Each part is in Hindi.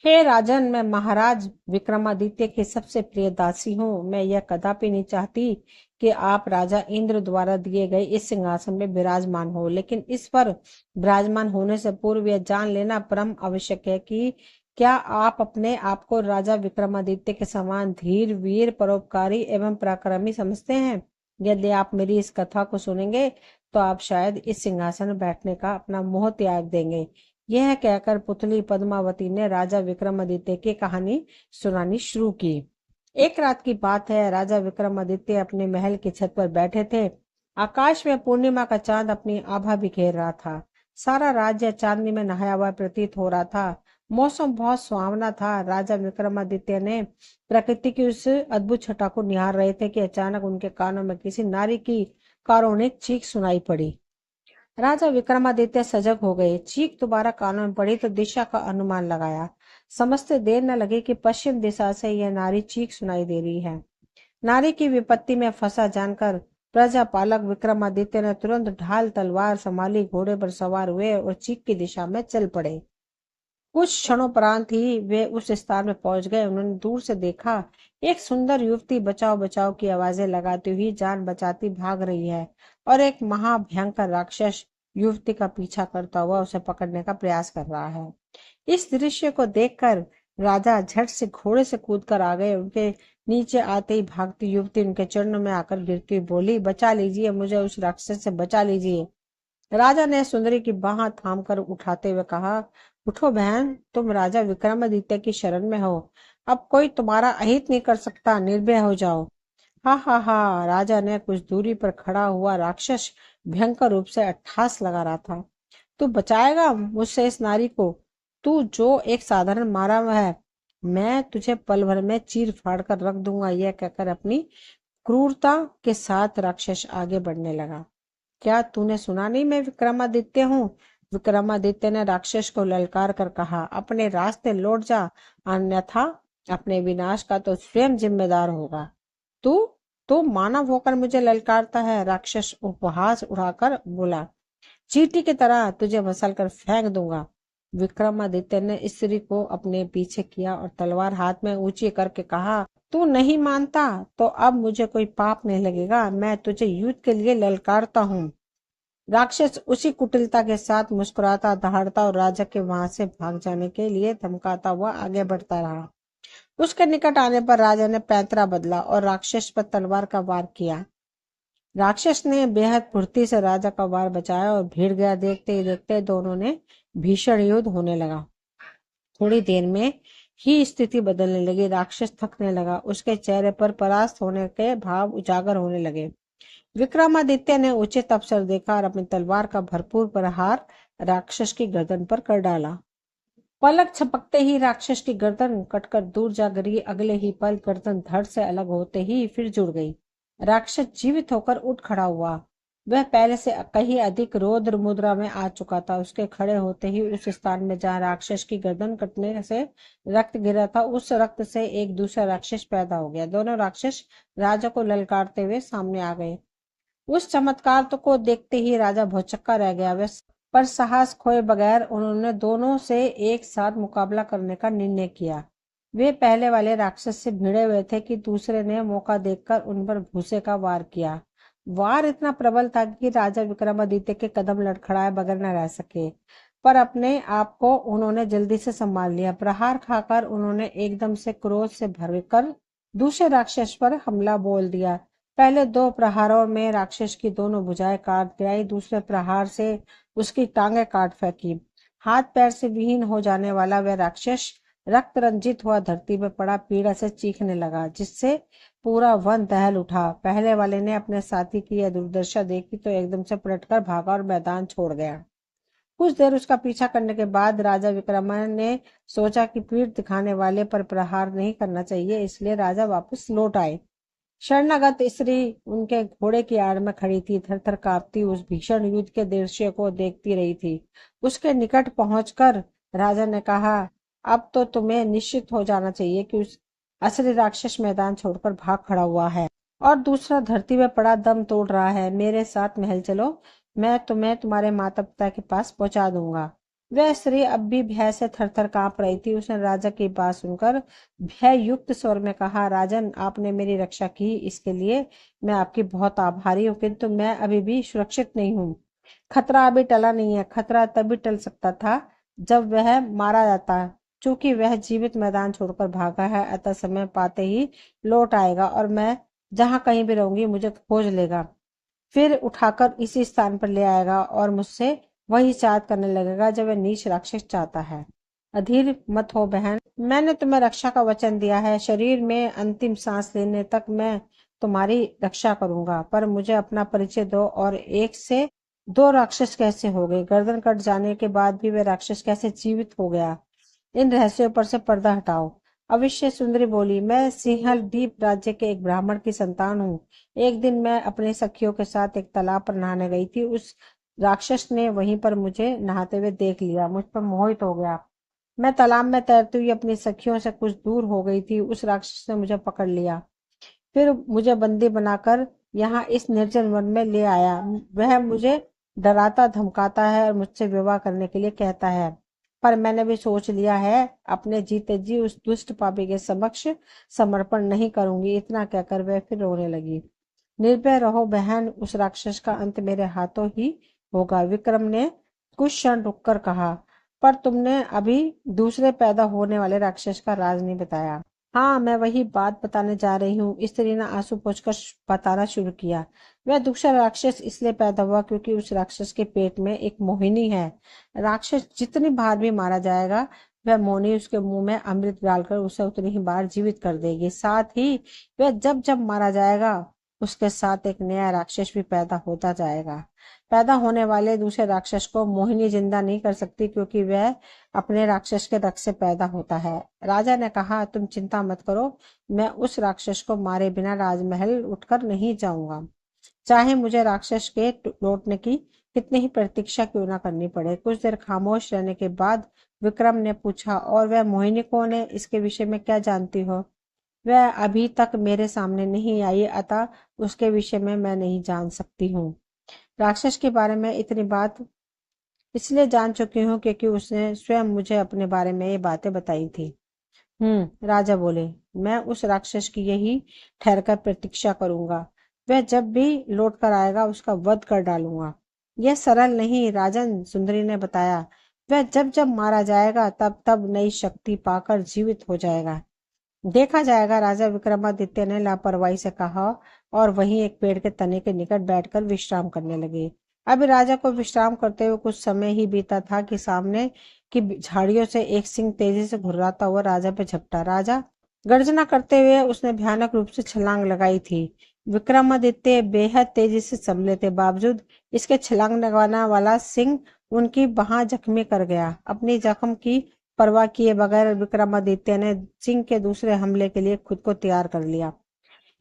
हे राजन, मैं महाराज विक्रमादित्य की सबसे प्रिय दासी हूँ। मैं यह कदापि नहीं चाहती कि आप राजा इंद्र द्वारा दिए गए इस सिंहासन में विराजमान हो, लेकिन इस पर विराजमान होने से पूर्व यह जान लेना परम आवश्यक है कि क्या आप अपने आप को राजा विक्रमादित्य के समान धीर, वीर, परोपकारी एवं पराक्रमी समझते हैं। यदि आप मेरी इस कथा को सुनेंगे तो आप शायद इस सिंहासन में बैठने का अपना मोह त्याग देंगे। यह कहकर पुतली पद्मावती ने राजा विक्रमादित्य की कहानी सुनानी शुरू की। एक रात की बात है। राजा विक्रमादित्य अपने महल की छत पर बैठे थे। आकाश में पूर्णिमा का चांद अपनी आभा बिखेर रहा था। सारा राज्य चांदनी में नहाया हुआ प्रतीत हो रहा था। मौसम बहुत सुहावना था। राजा विक्रमादित्य ने प्रकृति की उस अद्भुत छटा को निहार रहे थे कि अचानक उनके कानों में किसी नारी की कारुणिक चीख सुनाई पड़ी। राजा विक्रमादित्य सजग हो गए। चीख दोबारा कानों में पड़ी तो दिशा का अनुमान लगाया। समझते देर न लगी कि पश्चिम दिशा से यह नारी चीख सुनाई दे रही है। नारी की विपत्ति में फंसा जानकर प्रजापालक विक्रमादित्य ने तुरंत ढाल तलवार संभाली, घोड़े पर सवार हुए और चीख की दिशा में चल पड़े। कुछ क्षणों ही वे उस स्थान में पहुंच गए। उन्होंने दूर से देखा, एक सुंदर युवती बचाओ बचाओ की आवाजें लगाती हुई जान बचाती भाग रही है और एक महाभयंकर राक्षस युवती का पीछा करता हुआ उसे पकड़ने का प्रयास कर रहा है। इस दृश्य को देखकर राजा झट से घोड़े से कूदकर आ गए। उनके नीचे आते ही भागती युवती उनके चरणों में आकर गिरती हुई बोली, बचा लीजिए मुझे, उस राक्षस से बचा लीजिए। राजा ने सुंदरी की बाह थामकर उठाते हुए कहा, उठो बहन, तुम राजा विक्रमादित्य की शरण में हो। अब कोई तुम्हारा अहित नहीं कर सकता, निर्भय हो जाओ। हा हा हा। राजा ने कुछ दूरी पर खड़ा हुआ राक्षस भयंकर रूप से अट्ठास लगा रहा था। तू बचाएगा मुझसे इस नारी को? तू जो एक साधारण मारा हुआ है, मैं तुझे पल भर में चीर फाड़ कर रख दूंगा। यह कहकर अपनी क्रूरता के साथ राक्षस आगे बढ़ने लगा। क्या तूने सुना नहीं, मैं विक्रमादित्य हूँ? विक्रमादित्य ने राक्षस को ललकार कर कहा, अपने रास्ते लौट जा, अन्यथा अपने विनाश का तो स्वयं जिम्मेदार होगा। तू तू मानव होकर मुझे ललकारता है? राक्षस उपहास उड़ाकर बोला, चींटी की तरह तुझे मसल कर फेंक दूंगा। विक्रमादित्य ने स्त्री को अपने पीछे किया और तलवार हाथ में ऊंची करके कहा, तू नहीं मानता तो अब मुझे कोई पाप नहीं लगेगा। मैं तुझे युद्ध के लिए ललकारता हूँ। राक्षस उसी कुटिलता के साथ मुस्कुराता, दहाड़ता और राजा के वहां से भाग जाने के लिए धमकाता हुआ आगे बढ़ता रहा। उसके निकट आने पर राजा ने पैंतरा बदला और राक्षस पर तलवार का वार किया। राक्षस ने बेहद फुर्ती से राजा का वार बचाया और भिड़ गया। देखते ही देखते दोनों ने भीषण युद्ध होने लगा। थोड़ी देर में ही स्थिति बदलने लगी। राक्षस थकने लगा। उसके चेहरे पर परास्त होने के भाव उजागर होने लगे। विक्रमादित्य ने उचित अवसर देखा और अपनी तलवार का भरपूर प्रहार राक्षस की गर्दन पर कर डाला। पलक झपकते ही राक्षस की गर्दन कटकर दूर जा गिरी। अगले ही पल गर्दन धड़ से अलग होते ही फिर जुड़ गई। राक्षस जीवित होकर उठ खड़ा हुआ। वह पहले से कहीं अधिक रौद्र मुद्रा में आ चुका था। उसके खड़े होते ही उस स्थान में जहां राक्षस की गर्दन कटने से रक्त गिरा था, उस रक्त से एक दूसरा राक्षस पैदा हो गया। दोनों राक्षस राजा को ललकारते हुए सामने आ गए। उस चमत्कार तो को देखते ही राजा भौचक्का रह गया। वह पर साहस खोए बगैर उन्होंने दोनों से एक साथ मुकाबला करने का निर्णय किया। वे पहले वाले राक्षस से भिड़े हुए थे कि दूसरे ने मौका देखकर उन पर भूसे का वार किया। वार इतना प्रबल था कि राजा विक्रमादित्य के कदम लड़खड़ाए बगैर न रह सके, पर अपने आप को उन्होंने जल्दी से संभाल लिया। प्रहार खाकर उन्होंने एकदम से क्रोध से भरकर दूसरे राक्षस पर हमला बोल दिया। पहले दो प्रहारों में राक्षस की दोनों भुजाएं काट गिराई। दूसरे प्रहार से उसकी टांगे काट फेंकी। हाथ पैर से विहीन हो जाने वाला वह राक्षस रक्त रंजित हुआ धरती पर पड़ा पीड़ा से चीखने लगा, जिससे पूरा वन दहल उठा। पहले वाले ने अपने साथी की यह दुर्दशा देखी तो एकदम से पलटकर भागा और मैदान छोड़ गया। कुछ देर उसका पीछा करने के बाद राजा विक्रमादित्य ने सोचा कि पीठ दिखाने वाले पर प्रहार नहीं करना चाहिए, इसलिए राजा वापस लौट आए। शरणागत स्त्री उनके घोड़े की आड़ में खड़ी थी, थर थर कांपती उस भीषण युद्ध के दृश्य को देखती रही थी। उसके निकट पहुंचकर राजा ने कहा, अब तो तुम्हें निश्चित हो जाना चाहिए कि उस असली राक्षस मैदान छोड़कर भाग खड़ा हुआ है और दूसरा धरती में पड़ा दम तोड़ रहा है। मेरे साथ महल चलो, मैं तुम्हें तुम्हारे माता पिता के पास पहुंचा दूंगा। वह स्त्री अब भी भय से थरथर कांप रही थी। उसने राजा की बात सुनकर भय युक्त स्वर में कहा, राजन, आपने मेरी रक्षा की, इसके लिए मैं आपकी बहुत आभारी हूँ, किंतु मैं अभी भी सुरक्षित नहीं हूँ। खतरा अभी टला नहीं है। खतरा तभी टल सकता था जब वह मारा जाता। चूंकि वह जीवित मैदान छोड़कर भागा है, अतः समय पाते ही लौट आएगा और मैं जहां कहीं भी रहूंगी मुझे खोज लेगा, फिर उठाकर इसी स्थान पर ले आएगा और मुझसे वही चाहत करने लगेगा जब वह नीच राक्षस चाहता है। अधीर मत हो बहन, मैंने तुम्हें रक्षा का वचन दिया है। शरीर में अंतिम सांस लेने तक मैं तुम्हारी रक्षा करूंगा। पर मुझे अपना परिचय दो, और एक से दो राक्षस कैसे हो गए? गर्दन कट जाने के बाद भी वह राक्षस कैसे जीवित हो गया? इन रहस्यों पर से पर्दा हटाओ। अविश्य सुंदरी बोली, मैं सिंहल द्वीप राज्य के एक ब्राह्मण की संतान हूँ। एक दिन मैं अपने सखियों के साथ एक तालाब पर नहाने गई थी। उस राक्षस ने वहीं पर मुझे नहाते हुए देख लिया, मुझ पर मोहित हो गया। मैं तालाब में तैरती हुई अपनी सखियों से कुछ दूर हो गई थी। उस राक्षस ने मुझे पकड़ लिया, फिर मुझे बंदी बनाकर यहाँ इस निर्जन वन में ले आया। वह मुझे डराता धमकाता है और मुझसे विवाह करने के लिए कहता है, पर मैंने भी सोच लिया है, अपने जीते जी उस दुष्ट पापी के समक्ष समर्पण नहीं करूंगी। इतना कहकर वह फिर रोने लगी। निर्भय रहो बहन, उस राक्षस का अंत मेरे हाथों ही होगा, विक्रम ने कुछ क्षण रुककर कहा। पर तुमने अभी दूसरे पैदा होने वाले राक्षस का राज नहीं बताया। हाँ, मैं वही बात बताने जा रही हूँ, स्त्री ने आंसू पोंछकर बताना शुरू किया। वह दूसरा राक्षस इसलिए पैदा हुआ क्योंकि उस राक्षस के पेट में एक मोहिनी है। राक्षस जितनी बार भी मारा जाएगा, वह मोहिनी उसके मुंह में अमृत डालकर उसे उतनी ही बार जीवित कर देगी। साथ ही वह जब जब मारा जाएगा, उसके साथ एक नया राक्षस भी पैदा होता जाएगा। पैदा होने वाले दूसरे राक्षस को मोहिनी जिंदा नहीं कर सकती, क्योंकि वह अपने राक्षस के रक्त से पैदा होता है। राजा ने कहा, तुम चिंता मत करो, मैं उस राक्षस को मारे बिना राजमहल उठकर नहीं जाऊंगा, चाहे मुझे राक्षस के लौटने की कितनी ही प्रतीक्षा क्यों ना करनी पड़े। कुछ देर खामोश रहने के बाद विक्रम ने पूछा, और वह मोहिनी कौन है? इसके विषय में क्या जानती हो? वह अभी तक मेरे सामने नहीं आई, अतः उसके विषय में मैं नहीं जान सकती हूँ। राक्षस के बारे में इतनी बात इसलिए जान चुकी हूँ क्योंकि उसने स्वयं मुझे अपने बारे में ये बातें बताई थी। राजा बोले, मैं उस राक्षस की यही ठहरकर प्रतीक्षा करूंगा। वह जब भी लौट कर आएगा उसका वध कर डालूंगा। यह सरल नहीं, राजन, सुंदरी ने बताया। वह जब जब मारा जाएगा तब तब नई शक्ति पाकर जीवित हो जाएगा। देखा जाएगा, राजा विक्रमादित्य ने लापरवाही से कहा, और वहीं एक पेड़ के तने के निकट बैठकर विश्राम करने लगे। अब राजा को विश्राम करते हुए कुछ समय ही बीता था कि सामने की झाड़ियों से एक सिंह तेजी से घुर्राता हुआ राजा पे झपटा। राजा गर्जना करते हुए उसने भयानक रूप से छलांग लगाई थी। विक्रमादित्य बेहद तेजी से संभले थे, बावजूद इसके छलांग लगाने वाला सिंह उनकी बाह जख्मी कर गया। अपनी जख्म की परवाह किए बगैर विक्रमादित्य ने सिंह के दूसरे हमले के लिए खुद को तैयार कर लिया।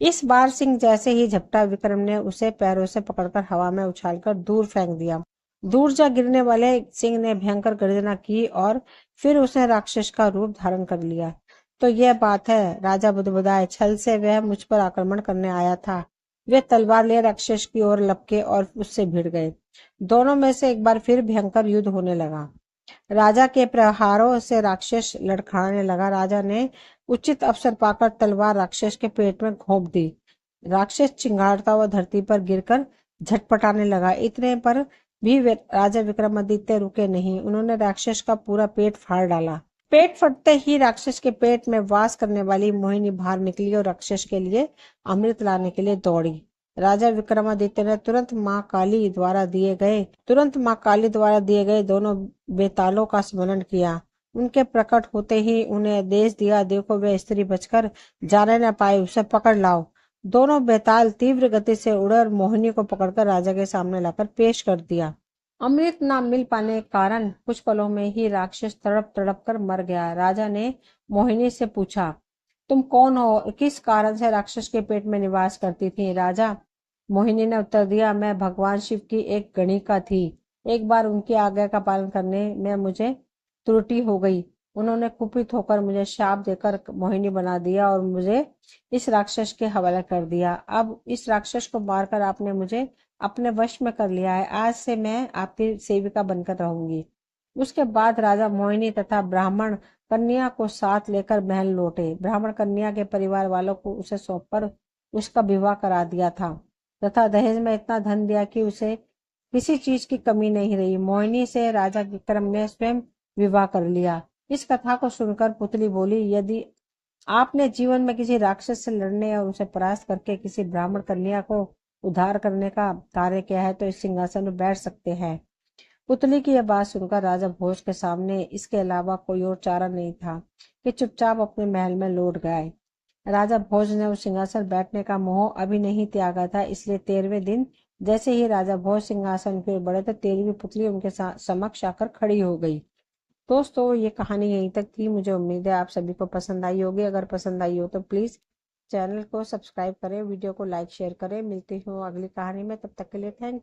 इस बार सिंह जैसे ही झपटा, विक्रम ने उसे पैरों से पकड़कर हवा में उछालकर दूर फेंक दिया। दूर जा गिरने वाले सिंह ने भयंकर गर्जना की और फिर उसने राक्षस का रूप धारण कर लिया। तो यह बात है, राजा बुदबुदाए, छल से वह मुझ पर आक्रमण करने आया था। वे तलवार ले राक्षस की ओर लपके और उससे भिड़ गए। दोनों में से एक बार फिर भयंकर युद्ध होने लगा। राजा के प्रहारों से राक्षस लड़खड़ाने लगा। राजा ने उचित अवसर पाकर तलवार राक्षस के पेट में घोंप दी। राक्षस चिंगारता हुआ धरती पर गिरकर झटपटाने लगा। इतने पर भी राजा विक्रमादित्य रुके नहीं। उन्होंने राक्षस का पूरा पेट फाड़ डाला। पेट फटते ही राक्षस के पेट में वास करने वाली मोहिनी बाहर निकली और राक्षस के लिए अमृत लाने के लिए दौड़ी। राजा विक्रमादित्य ने तुरंत माँ काली द्वारा दिए गए दोनों बेतालों का स्मरण किया। उनके प्रकट होते ही उन्हें आदेश दिया, देखो वह स्त्री बचकर जाने न पाए, उसे पकड़ लाओ। दोनों बेताल तीव्र गति से उड़े और मोहिनी को पकड़कर राजा के सामने लाकर पेश कर दिया। अमृत न मिल पाने के कारण कुछ पलों में ही राक्षस तड़प तड़प कर मर गया। राजा ने मोहिनी से पूछा, तुम कौन हो? किस कारण से राक्षस के पेट में निवास करती थी? राजा, मोहिनी ने उत्तर दिया, मैं भगवान शिव की एक गणिका थी। एक बार उनकी आज्ञा का पालन करने में मुझे त्रुटि हो गई। उन्होंने कुपित होकर मुझे शाप देकर मोहिनी बना दिया और मुझे इस राक्षस के हवाले कर दिया। अब इस राक्षस को मारकर आपने मुझे अपने वश में कर लिया है। आज से मैं आपकी सेविका बनकर रहूंगी। उसके बाद राजा मोहिनी तथा ब्राह्मण कन्या को साथ लेकर महल लौटे। ब्राह्मण कन्या के परिवार वालों को उसे सौंपकर उसका विवाह करा दिया था तथा दहेज में इतना धन दिया कि उसे किसी चीज की कमी नहीं रही। मोहिनी से राजा विक्रम ने स्वयं विवाह कर लिया। इस कथा को सुनकर पुतली बोली, यदि आपने जीवन में किसी राक्षस से लड़ने और उसे परास्त करके किसी ब्राह्मण कन्या को उद्धार करने का कार्य किया है तो इस सिंहासन में बैठ सकते हैं। पुतली की यह बात सुनकर राजा भोज के सामने इसके अलावा कोई और चारा नहीं था कि चुपचाप अपने महल में लौट गए। राजा भोज ने उस सिंहासन बैठने का मोह अभी नहीं त्यागा था, इसलिए 13वें दिन जैसे ही राजा भोज सिंहासन की ओर बढ़े तो 13वीं पुतली उनके समक्ष आकर खड़ी हो गई। दोस्तों, ये कहानी यहीं तक थी। मुझे उम्मीद है आप सभी को पसंद आई होगी। अगर पसंद आई हो तो प्लीज चैनल को सब्सक्राइब करें, वीडियो को लाइक शेयर करें। मिलती हूँ अगली कहानी में, तब तक के लिए थैंक यू।